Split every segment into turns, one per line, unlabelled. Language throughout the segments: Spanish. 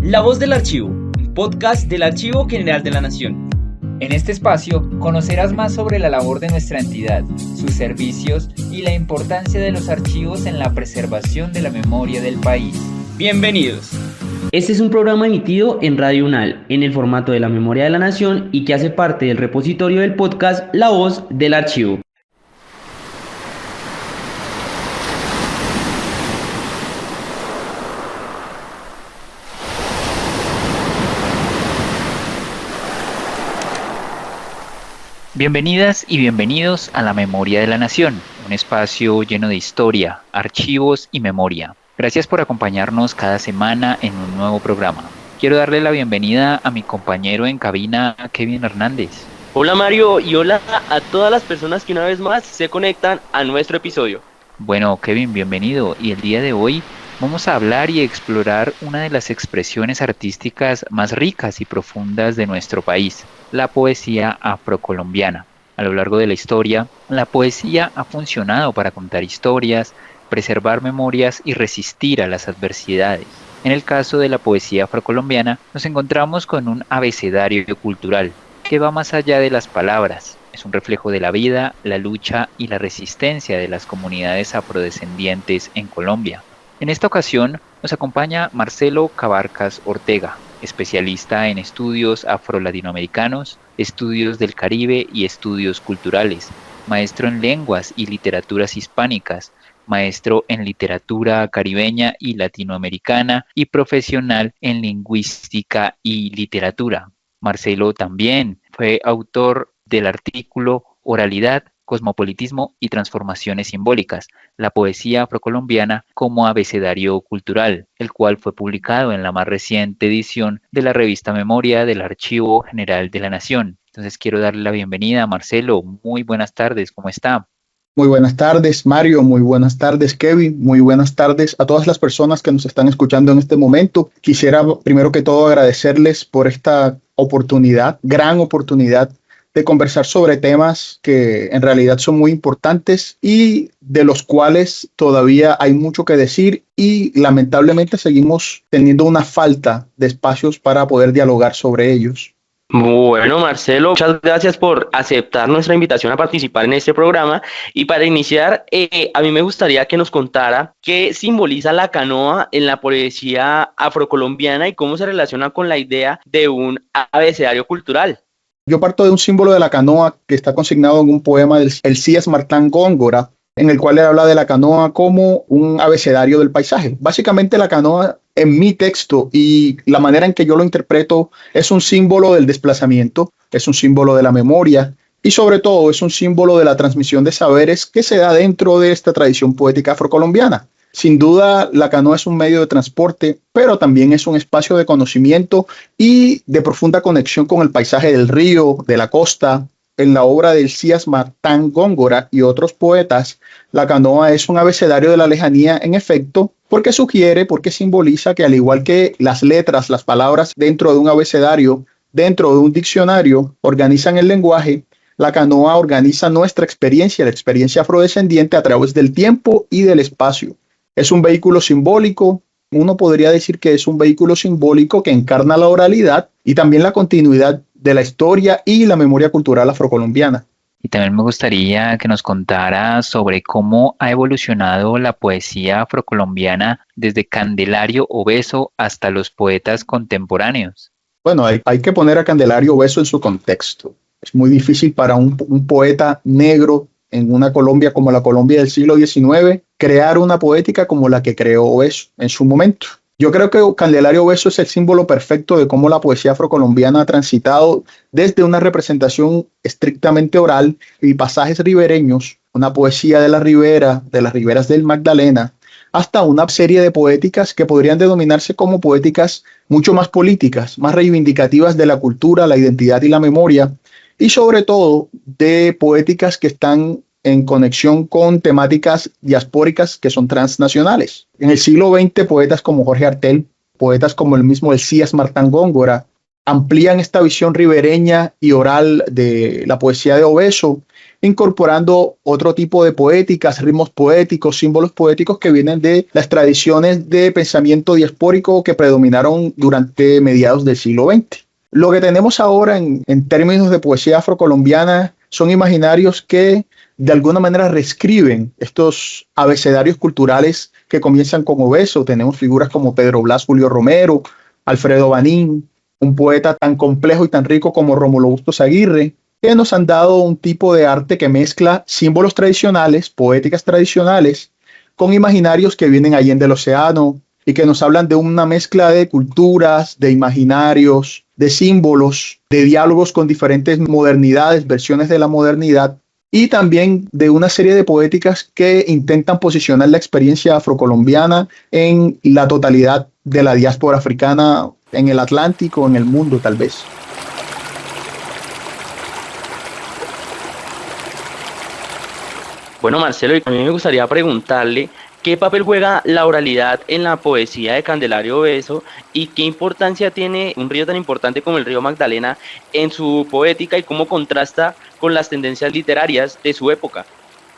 La Voz del Archivo, un podcast del Archivo General de la Nación.
En este espacio conocerás más sobre la labor de nuestra entidad, sus servicios y la importancia de los archivos en la preservación de la memoria del país.
Bienvenidos.
Este es un programa emitido en Radio UNAL, en el formato de la Memoria de la Nación y que hace parte del repositorio del podcast La Voz del Archivo.
Bienvenidas y bienvenidos a La Memoria de la Nación, un espacio lleno de historia, archivos y memoria. Gracias por acompañarnos cada semana en un nuevo programa. Quiero darle la bienvenida a mi compañero en cabina, Kevin Hernández.
Hola Mario y hola a todas las personas que una vez más se conectan a nuestro episodio.
Bueno, Kevin, bienvenido. Y el día de hoy vamos a hablar y explorar una de las expresiones artísticas más ricas y profundas de nuestro país, la poesía afrocolombiana. A lo largo de la historia, la poesía ha funcionado para contar historias, preservar memorias y resistir a las adversidades. En el caso de la poesía afrocolombiana, nos encontramos con un abecedario cultural que va más allá de las palabras. Es un reflejo de la vida, la lucha y la resistencia de las comunidades afrodescendientes en Colombia. En esta ocasión nos acompaña Marcelo Cabarcas Ortega, especialista en estudios afro-latinoamericanos, estudios del Caribe y estudios culturales, maestro en lenguas y literaturas hispánicas, maestro en literatura caribeña y latinoamericana y profesional en lingüística y literatura. Marcelo también fue autor del artículo Oralidad, Cosmopolitismo y Transformaciones Simbólicas, la poesía afrocolombiana como abecedario cultural, el cual fue publicado en la más reciente edición de la revista Memoria del Archivo General de la Nación. Entonces quiero darle la bienvenida a Marcelo. Muy buenas tardes, ¿cómo está?
Muy buenas tardes, Mario. Muy buenas tardes, Kevin. Muy buenas tardes a todas las personas que nos están escuchando en este momento. Quisiera primero que todo agradecerles por esta oportunidad, gran oportunidad de conversar sobre temas que en realidad son muy importantes y de los cuales todavía hay mucho que decir y lamentablemente seguimos teniendo una falta de espacios para poder dialogar sobre ellos.
Bueno, Marcelo, muchas gracias por aceptar nuestra invitación a participar en este programa. Y para iniciar, a mí me gustaría que nos contara qué simboliza la canoa en la poesía afrocolombiana y cómo se relaciona con la idea de un abecedario cultural.
Yo parto de un símbolo de la canoa que está consignado en un poema del Elías Martán Góngora, en el cual él habla de la canoa como un abecedario del paisaje. Básicamente la canoa en mi texto y la manera en que yo lo interpreto es un símbolo del desplazamiento, es un símbolo de la memoria y sobre todo es un símbolo de la transmisión de saberes que se da dentro de esta tradición poética afrocolombiana. Sin duda, la canoa es un medio de transporte, pero también es un espacio de conocimiento y de profunda conexión con el paisaje del río, de la costa. En la obra de Elías Martán Góngora y otros poetas, la canoa es un abecedario de la lejanía, en efecto, porque sugiere, porque simboliza que al igual que las letras, las palabras dentro de un abecedario, dentro de un diccionario, organizan el lenguaje, la canoa organiza nuestra experiencia, la experiencia afrodescendiente a través del tiempo y del espacio. Es un vehículo simbólico, uno podría decir que es un vehículo simbólico que encarna la oralidad y también la continuidad de la historia y la memoria cultural afrocolombiana.
Y también me gustaría que nos contara sobre cómo ha evolucionado la poesía afrocolombiana desde Candelario Obeso hasta los poetas contemporáneos.
Bueno, hay que poner a Candelario Obeso en su contexto. Es muy difícil para un poeta negro en una Colombia como la Colombia del siglo XIX, crear una poética como la que creó Obeso en su momento. Yo creo que Candelario Obeso es el símbolo perfecto de cómo la poesía afrocolombiana ha transitado desde una representación estrictamente oral y pasajes ribereños, una poesía de la ribera, de las riberas del Magdalena, hasta una serie de poéticas que podrían denominarse como poéticas mucho más políticas, más reivindicativas de la cultura, la identidad y la memoria, y sobre todo de poéticas que están en conexión con temáticas diaspóricas que son transnacionales. En el siglo XX, poetas como Jorge Artel, poetas como el mismo Elías Martán Góngora, amplían esta visión ribereña y oral de la poesía de Obeso incorporando otro tipo de poéticas, ritmos poéticos, símbolos poéticos que vienen de las tradiciones de pensamiento diaspórico que predominaron durante mediados del siglo XX. Lo que tenemos ahora en términos de poesía afrocolombiana son imaginarios que de alguna manera reescriben estos abecedarios culturales que comienzan con Obeso. Tenemos figuras como Pedro Blas Julio Romero, Alfredo Banín, un poeta tan complejo y tan rico como Rómulo Bustos Aguirre, que nos han dado un tipo de arte que mezcla símbolos tradicionales, poéticas tradicionales, con imaginarios que vienen allende el océano y que nos hablan de una mezcla de culturas, de imaginarios, de símbolos, de diálogos con diferentes modernidades, versiones de la modernidad, y también de una serie de poéticas que intentan posicionar la experiencia afrocolombiana en la totalidad de la diáspora africana, en el Atlántico, en el mundo tal vez.
Bueno, Marcelo, y a mí me gustaría preguntarle qué papel juega la oralidad en la poesía de Candelario Obeso y qué importancia tiene un río tan importante como el río Magdalena en su poética y cómo contrasta con las tendencias literarias de su época.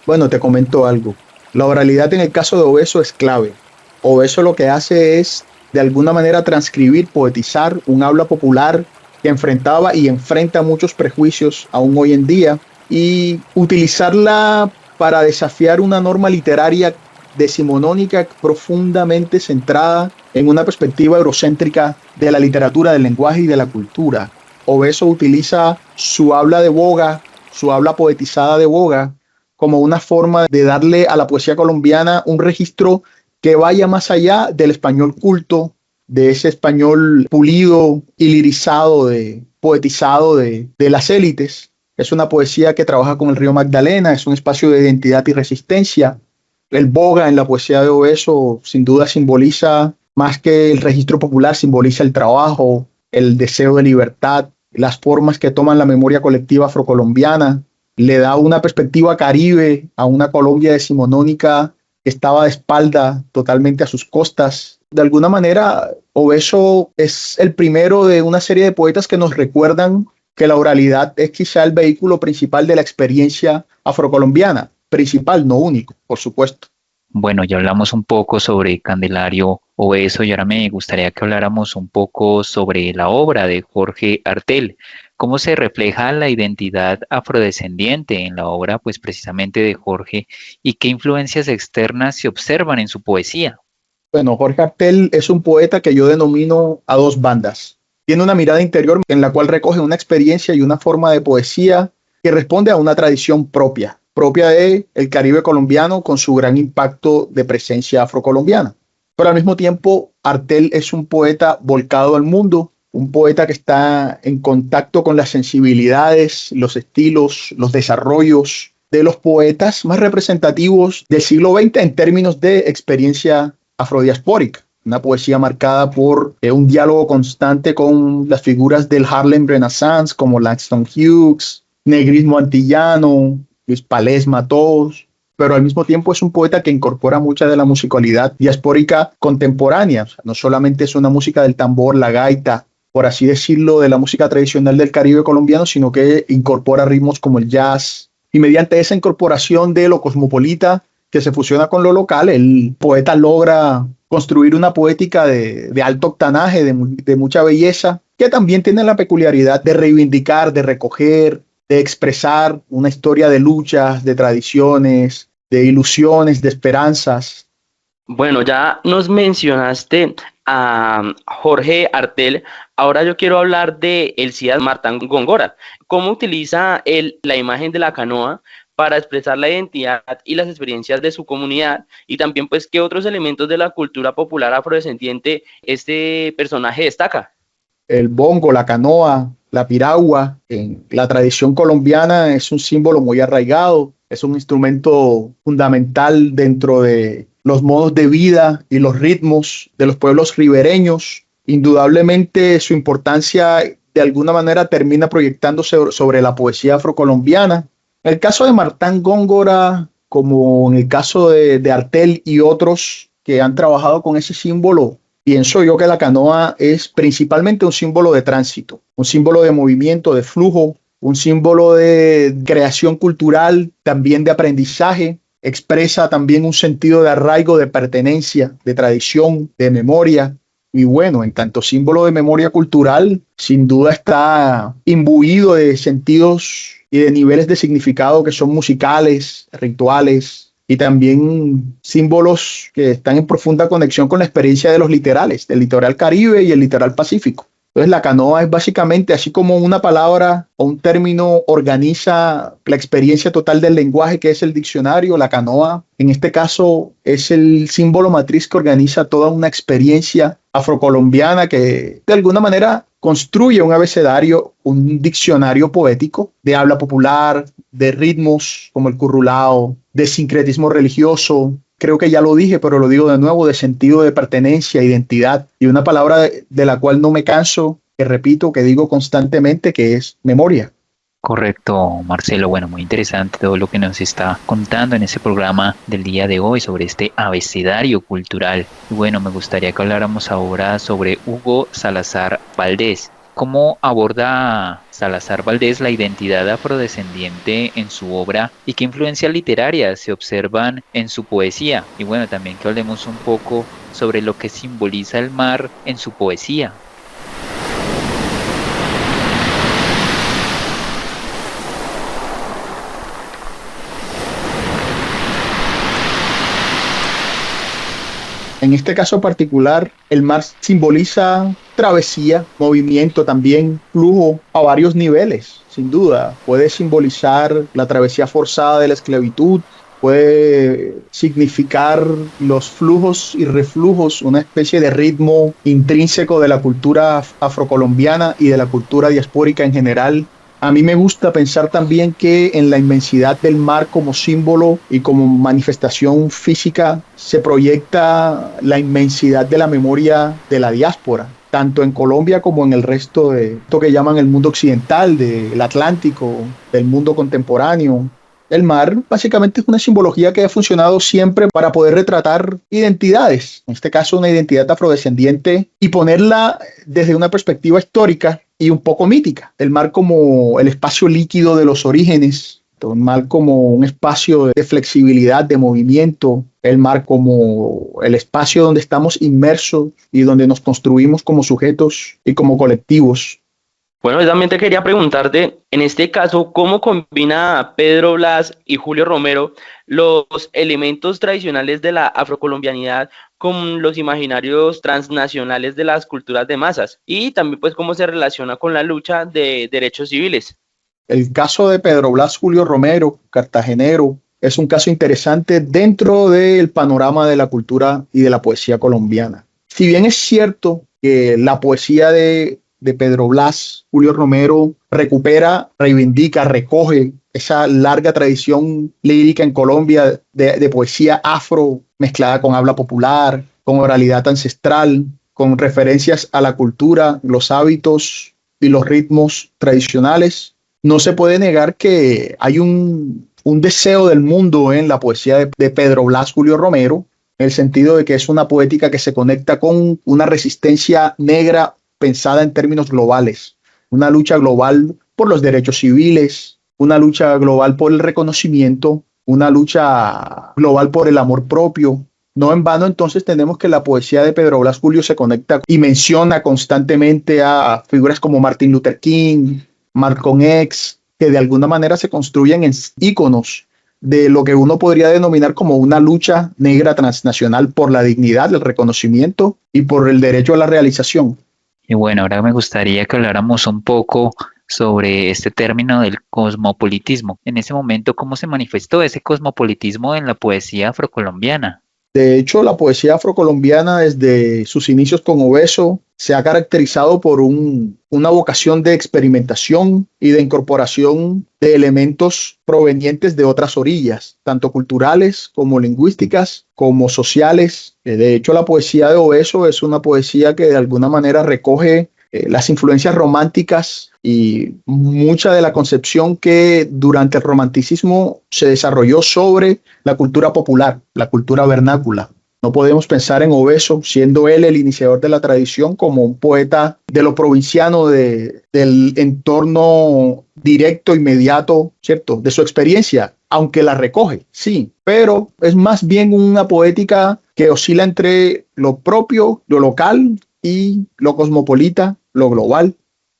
Bueno, te comento algo. La oralidad en el caso de Obeso es clave. Obeso lo que hace es, de alguna manera, transcribir, poetizar un habla popular que enfrentaba y enfrenta muchos prejuicios aún hoy en día y utilizarla para desafiar una norma literaria decimonónica profundamente centrada en una perspectiva eurocéntrica de la literatura, del lenguaje y de la cultura. Obeso utiliza su habla de boga, su habla poetizada de boga, como una forma de darle a la poesía colombiana un registro que vaya más allá del español culto, de ese español pulido y lirizado, poetizado de las élites. Es una poesía que trabaja con el río Magdalena, es un espacio de identidad y resistencia. El boga en la poesía de Obeso sin duda simboliza, más que el registro popular, simboliza el trabajo, el deseo de libertad, las formas que toman la memoria colectiva afrocolombiana. Le da una perspectiva caribe a una Colombia decimonónica que estaba de espalda totalmente a sus costas. De alguna manera, Obeso es el primero de una serie de poetas que nos recuerdan que la oralidad es quizá el vehículo principal de la experiencia afrocolombiana. Principal, no único, por supuesto.
Bueno, ya hablamos un poco sobre Candelario Obeso y ahora me gustaría que habláramos un poco sobre la obra de Jorge Artel. ¿Cómo se refleja la identidad afrodescendiente en la obra, pues precisamente de Jorge, y qué influencias externas se observan en su poesía?
Bueno, Jorge Artel es un poeta que yo denomino a dos bandas. Tiene una mirada interior en la cual recoge una experiencia y una forma de poesía que responde a una tradición propia del Caribe colombiano con su gran impacto de presencia afrocolombiana. Pero al mismo tiempo, Artel es un poeta volcado al mundo, un poeta que está en contacto con las sensibilidades, los estilos, los desarrollos de los poetas más representativos del siglo XX en términos de experiencia afrodiaspórica. Una poesía marcada por un diálogo constante con las figuras del Harlem Renaissance como Langston Hughes, negrismo antillano, Luis Palés Matos, pero al mismo tiempo es un poeta que incorpora mucha de la musicalidad diaspórica contemporánea. O sea, no solamente es una música del tambor, la gaita, por así decirlo, de la música tradicional del Caribe colombiano, sino que incorpora ritmos como el jazz. Y mediante esa incorporación de lo cosmopolita que se fusiona con lo local, el poeta logra construir una poética de alto octanaje, de mucha belleza, que también tiene la peculiaridad de reivindicar, de recoger, de expresar una historia de luchas, de tradiciones, de ilusiones, de esperanzas.
Bueno, ya nos mencionaste a Jorge Artel. Ahora yo quiero hablar de Elías Martán Góngora. ¿Cómo utiliza él la imagen de la canoa para expresar la identidad y las experiencias de su comunidad? Y también, pues, ¿qué otros elementos de la cultura popular afrodescendiente este personaje destaca?
El bongo, la canoa, la piragua, en la tradición colombiana es un símbolo muy arraigado, es un instrumento fundamental dentro de los modos de vida y los ritmos de los pueblos ribereños. Indudablemente su importancia de alguna manera termina proyectándose sobre la poesía afrocolombiana. En el caso de Martán Góngora, como en el caso de Artel y otros que han trabajado con ese símbolo, pienso yo que la canoa es principalmente un símbolo de tránsito, un símbolo de movimiento, de flujo, un símbolo de creación cultural, también de aprendizaje. Expresa también un sentido de arraigo, de pertenencia, de tradición, de memoria. Y bueno, en tanto símbolo de memoria cultural, sin duda está imbuido de sentidos y de niveles de significado que son musicales, rituales y también símbolos que están en profunda conexión con la experiencia de los litorales, del litoral Caribe y el litoral Pacífico. Entonces la canoa es básicamente, así como una palabra o un término organiza la experiencia total del lenguaje que es el diccionario, la canoa en este caso es el símbolo matriz que organiza toda una experiencia afrocolombiana que de alguna manera construye un abecedario, un diccionario poético de habla popular, de ritmos como el currulao, de sincretismo religioso. Creo que ya lo dije, pero lo digo de nuevo, de sentido de pertenencia, identidad, y una palabra de la cual no me canso, que repito, que digo constantemente, que es memoria.
Correcto, Marcelo. Bueno, muy interesante todo lo que nos está contando en ese programa del día de hoy sobre este abecedario cultural. Y bueno, me gustaría que habláramos ahora sobre Hugo Salazar Valdés. ¿Cómo aborda Salazar Valdés la identidad afrodescendiente en su obra y qué influencias literarias se observan en su poesía? Y bueno, también que hablemos un poco sobre lo que simboliza el mar en su poesía.
En este caso particular, el mar simboliza travesía, movimiento también, flujo a varios niveles, sin duda. Puede simbolizar la travesía forzada de la esclavitud, puede significar los flujos y reflujos, una especie de ritmo intrínseco de la cultura afrocolombiana y de la cultura diaspórica en general. A mí me gusta pensar también que en la inmensidad del mar como símbolo y como manifestación física se proyecta la inmensidad de la memoria de la diáspora, tanto en Colombia como en el resto de esto que llaman el mundo occidental, del Atlántico, del mundo contemporáneo. El mar básicamente es una simbología que ha funcionado siempre para poder retratar identidades, en este caso una identidad afrodescendiente, y ponerla desde una perspectiva histórica y un poco mítica. El mar como el espacio líquido de los orígenes, el mar como un espacio de flexibilidad, de movimiento, el mar como el espacio donde estamos inmersos y donde nos construimos como sujetos y como colectivos.
Bueno, precisamente quería preguntarte, en este caso, ¿cómo combina Pedro Blas y Julio Romero los elementos tradicionales de la afrocolombianidad con los imaginarios transnacionales de las culturas de masas? Y también, pues, cómo se relaciona con la lucha de derechos civiles.
El caso de Pedro Blas Julio Romero, cartagenero, es un caso interesante dentro del panorama de la cultura y de la poesía colombiana. Si bien es cierto que la poesía de Pedro Blas Julio Romero recupera, reivindica, recoge esa larga tradición lírica en Colombia de poesía afro mezclada con habla popular, con oralidad ancestral, con referencias a la cultura, los hábitos y los ritmos tradicionales. No se puede negar que hay un deseo del mundo en la poesía de Pedro Blas Julio Romero, en el sentido de que es una poética que se conecta con una resistencia negra pensada en términos globales, una lucha global por los derechos civiles, una lucha global por el reconocimiento, una lucha global por el amor propio. No en vano entonces tenemos que la poesía de Pedro Blas Julio se conecta y menciona constantemente a figuras como Martin Luther King, Malcolm X, que de alguna manera se construyen en íconos de lo que uno podría denominar como una lucha negra transnacional por la dignidad, el reconocimiento y por el derecho a la realización.
Y bueno, ahora me gustaría que habláramos un poco sobre este término del cosmopolitismo. En ese momento, ¿cómo se manifestó ese cosmopolitismo en la poesía afrocolombiana?
De hecho, la poesía afrocolombiana desde sus inicios con Obeso se ha caracterizado por una vocación de experimentación y de incorporación de elementos provenientes de otras orillas, tanto culturales como lingüísticas, como sociales. De hecho, la poesía de Obeso es una poesía que de alguna manera recoge las influencias románticas y mucha de la concepción que durante el romanticismo se desarrolló sobre la cultura popular, la cultura vernácula. No podemos pensar en Obeso, siendo él el iniciador de la tradición, como un poeta de lo provinciano, del entorno directo, inmediato, ¿cierto? De su experiencia, aunque la recoge, sí, pero es más bien una poética que oscila entre lo propio, lo local y lo cosmopolita, lo global.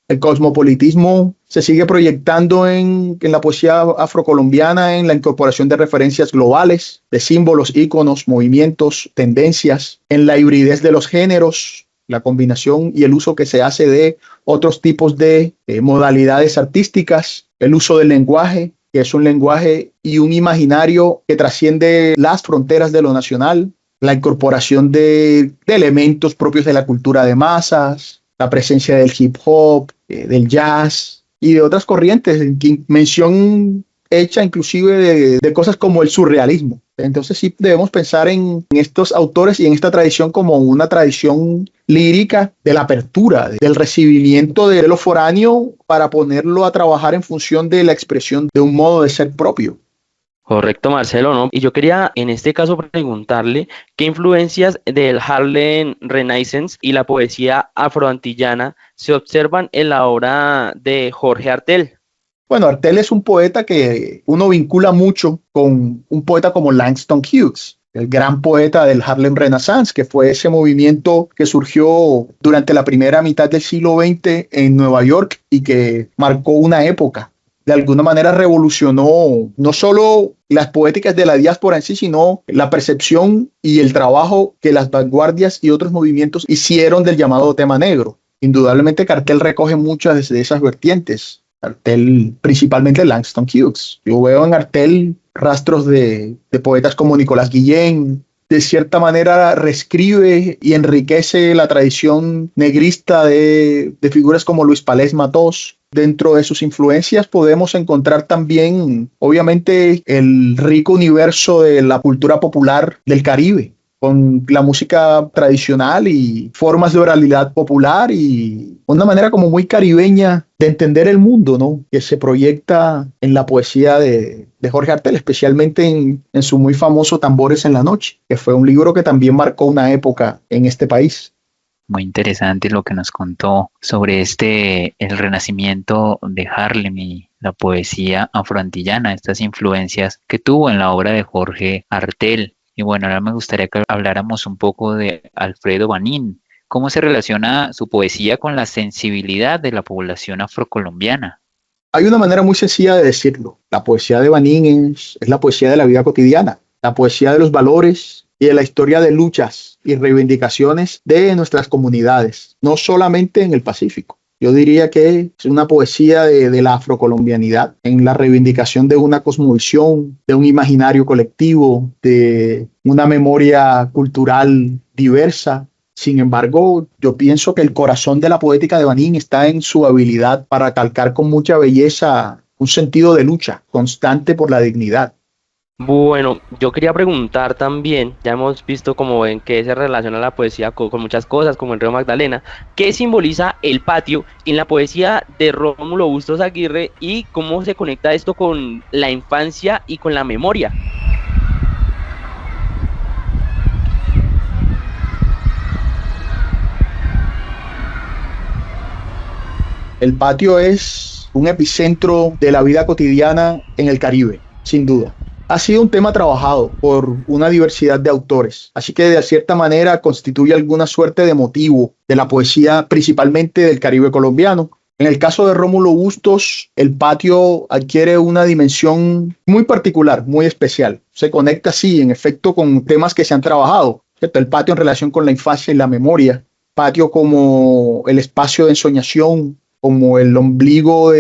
El cosmopolitismo se sigue proyectando en la poesía afrocolombiana, en la incorporación de referencias globales, de símbolos, íconos, movimientos, tendencias, en la hibridez de los géneros, la combinación y el uso que se hace de otros tipos de modalidades artísticas, el uso del lenguaje, que es un lenguaje y un imaginario que trasciende las fronteras de lo nacional, la incorporación de elementos propios de la cultura de masas, la presencia del hip hop, del jazz y de otras corrientes, mención hecha inclusive de cosas como el surrealismo. Entonces sí debemos pensar en estos autores y en esta tradición como una tradición lírica de la apertura, del recibimiento de lo foráneo para ponerlo a trabajar en función de la expresión de un modo de ser propio.
Correcto, Marcelo, ¿no? Y yo quería en este caso preguntarle qué influencias del Harlem Renaissance y la poesía afroantillana se observan en la obra de Jorge Artel.
Bueno, Artel es un poeta que uno vincula mucho con un poeta como Langston Hughes, el gran poeta del Harlem Renaissance, que fue ese movimiento que surgió durante la primera mitad del siglo XX en Nueva York y que marcó una época. De alguna manera revolucionó no solo las poéticas de la diáspora en sí, sino la percepción y el trabajo que las vanguardias y otros movimientos hicieron del llamado tema negro. Indudablemente Artel recoge muchas de esas vertientes. Artel, principalmente Langston Hughes. Yo veo en Artel rastros de poetas como Nicolás Guillén. De cierta manera reescribe y enriquece la tradición negrista de figuras como Luis Palés Matós. Dentro de sus influencias podemos encontrar también, obviamente, el rico universo de la cultura popular del Caribe, con la música tradicional y formas de oralidad popular y una manera como muy caribeña de entender el mundo, ¿no? Que se proyecta en la poesía de Jorge Artel, especialmente en su muy famoso Tambores en la Noche, que fue un libro que también marcó una época en este país.
Muy interesante lo que nos contó sobre el renacimiento de Harlem y la poesía afroantillana, estas influencias que tuvo en la obra de Jorge Artel. Y bueno, ahora me gustaría que habláramos un poco de Alfredo Banín. ¿Cómo se relaciona su poesía con la sensibilidad de la población afrocolombiana?
Hay una manera muy sencilla de decirlo. La poesía de Banín es la poesía de la vida cotidiana, la poesía de los valores y de la historia de luchas y reivindicaciones de nuestras comunidades, no solamente en el Pacífico. Yo diría que es una poesía de la afrocolombianidad, en la reivindicación de una cosmovisión, de un imaginario colectivo, de una memoria cultural diversa. Sin embargo, yo pienso que el corazón de la poética de Banín está en su habilidad para calcar con mucha belleza un sentido de lucha constante por la dignidad.
Bueno, yo quería preguntar también, ya hemos visto como en qué se relaciona la poesía con muchas cosas, como el río Magdalena, ¿qué simboliza el patio en la poesía de Rómulo Bustos Aguirre y cómo se conecta esto con la infancia y con la memoria?
El patio es un epicentro de la vida cotidiana en el Caribe, sin duda. Ha sido un tema trabajado por una diversidad de autores, así que de cierta manera constituye alguna suerte de motivo de la poesía, principalmente del Caribe colombiano. En el caso de Rómulo Bustos, el patio adquiere una dimensión muy particular, muy especial. Se conecta, sí, en efecto, con temas que se han trabajado, ¿cierto? El patio en relación con la infancia y la memoria, patio como el espacio de ensoñación, como el ombligo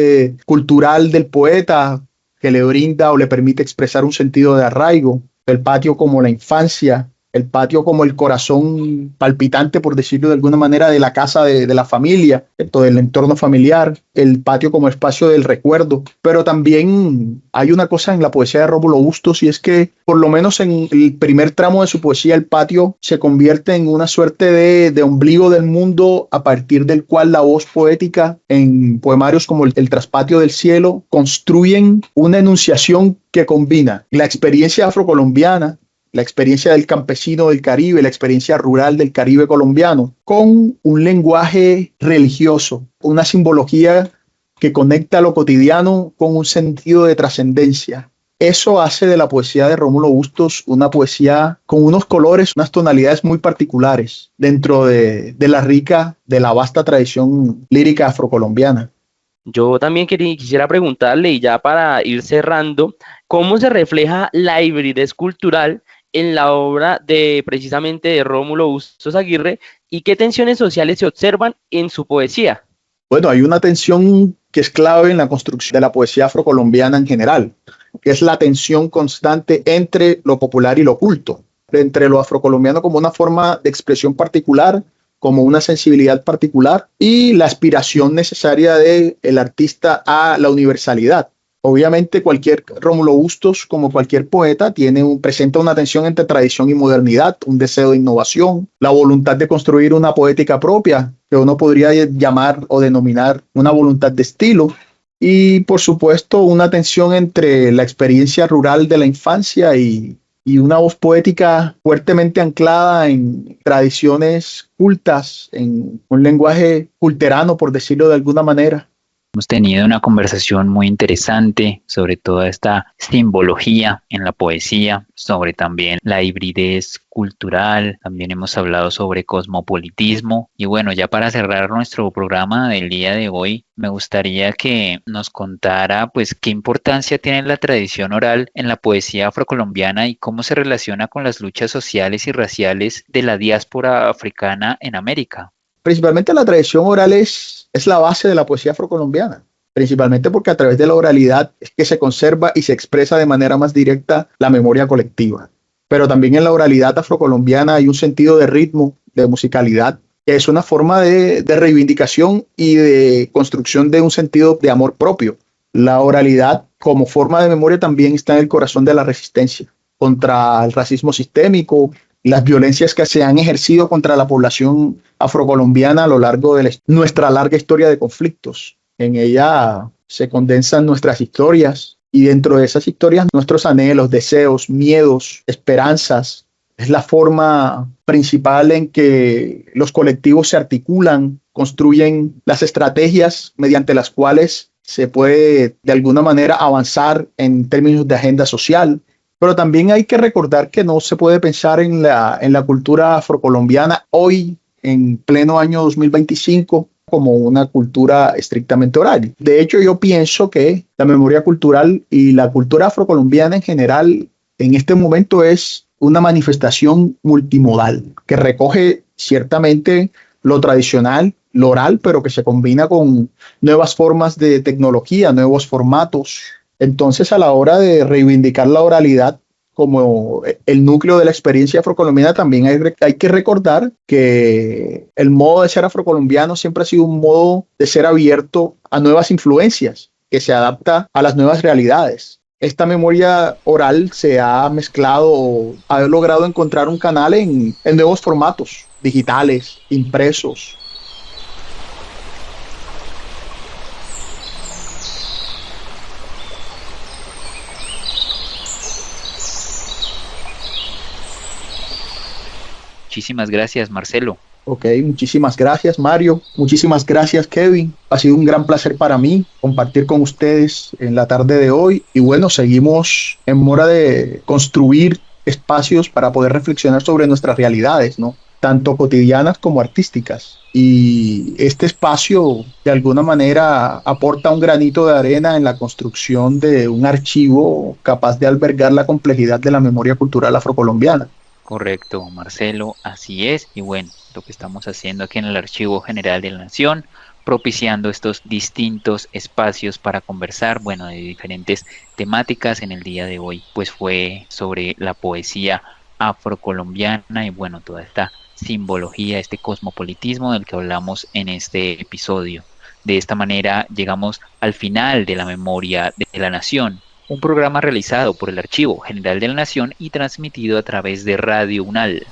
cultural del poeta, que le brinda o le permite expresar un sentido de arraigo, el patio como la infancia, el patio como el corazón palpitante, por decirlo de alguna manera, de la casa de la familia, ¿cierto? Del entorno familiar, el patio como espacio del recuerdo. Pero también hay una cosa en la poesía de Rómulo Bustos y es que, por lo menos en el primer tramo de su poesía, el patio se convierte en una suerte de ombligo del mundo a partir del cual la voz poética en poemarios como el Traspatio del Cielo construyen una enunciación que combina la experiencia afrocolombiana la experiencia del campesino del Caribe, la experiencia rural del Caribe colombiano, con un lenguaje religioso, una simbología que conecta lo cotidiano con un sentido de trascendencia. Eso hace de la poesía de Rómulo Bustos una poesía con unos colores, unas tonalidades muy particulares dentro de la vasta tradición lírica afrocolombiana.
Yo también quisiera preguntarle, y ya para ir cerrando, ¿cómo se refleja la hibridez cultural en la obra de precisamente de Rómulo Bustos Aguirre y qué tensiones sociales se observan en su poesía?
Bueno, hay una tensión que es clave en la construcción de la poesía afrocolombiana en general, que es la tensión constante entre lo popular y lo culto, entre lo afrocolombiano como una forma de expresión particular, como una sensibilidad particular y la aspiración necesaria del artista a la universalidad. Obviamente cualquier Rómulo Bustos, como cualquier poeta, presenta una tensión entre tradición y modernidad, un deseo de innovación, la voluntad de construir una poética propia, que uno podría llamar o denominar una voluntad de estilo, y por supuesto una tensión entre la experiencia rural de la infancia y una voz poética fuertemente anclada en tradiciones cultas, en un lenguaje culterano, por decirlo de alguna manera.
Hemos tenido una conversación muy interesante sobre toda esta simbología en la poesía, sobre también la hibridez cultural, también hemos hablado sobre cosmopolitismo y bueno, ya para cerrar nuestro programa del día de hoy, me gustaría que nos contara pues qué importancia tiene la tradición oral en la poesía afrocolombiana y cómo se relaciona con las luchas sociales y raciales de la diáspora africana en América.
Principalmente la tradición oral es la base de la poesía afrocolombiana, principalmente porque a través de la oralidad es que se conserva y se expresa de manera más directa la memoria colectiva. Pero también en la oralidad afrocolombiana hay un sentido de ritmo, de musicalidad, que es una forma de reivindicación y de construcción de un sentido de amor propio. La oralidad como forma de memoria también está en el corazón de la resistencia contra el racismo sistémico, las violencias que se han ejercido contra la población afrocolombiana a lo largo de nuestra larga historia de conflictos. En ella se condensan nuestras historias y dentro de esas historias nuestros anhelos, deseos, miedos, esperanzas. Es la forma principal en que los colectivos se articulan, construyen las estrategias mediante las cuales se puede de alguna manera avanzar en términos de agenda social. Pero también hay que recordar que no se puede pensar en la cultura afrocolombiana hoy, en pleno año 2025, como una cultura estrictamente oral. De hecho, yo pienso que la memoria cultural y la cultura afrocolombiana en general, en este momento es una manifestación multimodal, que recoge ciertamente lo tradicional, lo oral, pero que se combina con nuevas formas de tecnología, nuevos formatos. Entonces, a la hora de reivindicar la oralidad como el núcleo de la experiencia afrocolombiana, también hay que recordar que el modo de ser afrocolombiano siempre ha sido un modo de ser abierto a nuevas influencias, que se adapta a las nuevas realidades. Esta memoria oral se ha mezclado, ha logrado encontrar un canal en nuevos formatos, digitales, impresos.
Muchísimas gracias, Marcelo.
Ok, muchísimas gracias, Mario. Muchísimas gracias, Kevin. Ha sido un gran placer para mí compartir con ustedes en la tarde de hoy. Y bueno, seguimos en mora de construir espacios para poder reflexionar sobre nuestras realidades, ¿no? Tanto cotidianas como artísticas. Y este espacio, de alguna manera, aporta un granito de arena en la construcción de un archivo capaz de albergar la complejidad de la memoria cultural afrocolombiana.
Correcto, Marcelo, así es. Y bueno, lo que estamos haciendo aquí en el Archivo General de la Nación, propiciando estos distintos espacios para conversar, bueno, de diferentes temáticas en el día de hoy, pues fue sobre la poesía afrocolombiana y bueno, toda esta simbología, este cosmopolitismo del que hablamos en este episodio. De esta manera llegamos al final de la memoria de la Nación, un programa realizado por el Archivo General de la Nación y transmitido a través de Radio UNAL.